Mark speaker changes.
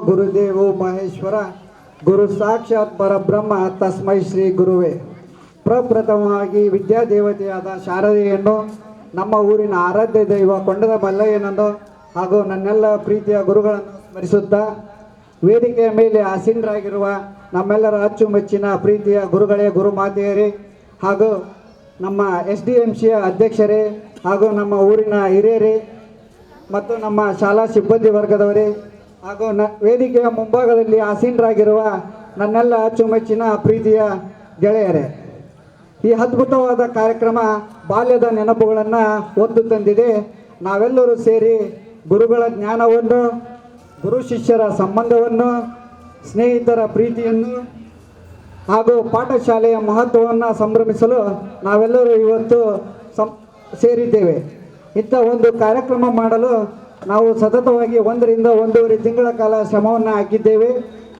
Speaker 1: ಗುರುದೇವೋ ಮಹೇಶ್ವರ ಗುರು ಸಾಕ್ಷಾತ್ ಪರಬ್ರಹ್ಮ ತಸ್ಮೈ ಶ್ರೀ ಗುರುವೇ. ಪ್ರಪ್ರಥಮವಾಗಿ ವಿದ್ಯಾದೇವತೆಯಾದ ಶಾರದೆಯನ್ನು, ನಮ್ಮ ಊರಿನ ಆರಾಧ್ಯ ದೈವ ಕೊಂಡದ ಮಲ್ಲಯ್ಯನನ್ನು ಹಾಗೂ ನನ್ನೆಲ್ಲ ಪ್ರೀತಿಯ ಗುರುಗಳನ್ನು ಸ್ಮರಿಸುತ್ತಾ, ವೇದಿಕೆಯ ಮೇಲೆ ಆಸೀನರಾಗಿರುವ ನಮ್ಮೆಲ್ಲರ ಅಚ್ಚುಮೆಚ್ಚಿನ ಪ್ರೀತಿಯ ಗುರುಗಳೇ, ಗುರುಮಾತೆಯರೇ ಹಾಗೂ ನಮ್ಮ SDMCಯ ಅಧ್ಯಕ್ಷರೇ ಹಾಗೂ ನಮ್ಮ ಊರಿನ ಹಿರಿಯರೇ ಮತ್ತು ನಮ್ಮ ಶಾಲಾ ಸಿಬ್ಬಂದಿ ವರ್ಗದವರೇ ಹಾಗೂ ವೇದಿಕೆಯ ಮುಂಭಾಗದಲ್ಲಿ ಆಸೀನರಾಗಿರುವ ನನ್ನೆಲ್ಲ ಅಚ್ಚುಮೆಚ್ಚಿನ ಪ್ರೀತಿಯ ಗೆಳೆಯರೇ, ಈ ಅದ್ಭುತವಾದ ಕಾರ್ಯಕ್ರಮ ಬಾಲ್ಯದ ನೆನಪುಗಳನ್ನು ಹೊತ್ತು ತಂದಿದೆ. ನಾವೆಲ್ಲರೂ ಸೇರಿ ಗುರುಗಳ ಜ್ಞಾನವನ್ನು, ಗುರು ಶಿಷ್ಯರ ಸಂಬಂಧವನ್ನು, ಸ್ನೇಹಿತರ ಪ್ರೀತಿಯನ್ನು ಹಾಗೂ ಪಾಠಶಾಲೆಯ ಮಹತ್ವವನ್ನು ಸಂಭ್ರಮಿಸಲು ನಾವೆಲ್ಲರೂ ಇವತ್ತು ಸೇರಿದ್ದೇವೆ. ಇಂಥ ಒಂದು ಕಾರ್ಯಕ್ರಮ ಮಾಡಲು ನಾವು ಸತತವಾಗಿ 1 ರಿಂದ 1.5 ತಿಂಗಳ ಕಾಲ ಶ್ರಮವನ್ನು ಹಾಕಿದ್ದೇವೆ.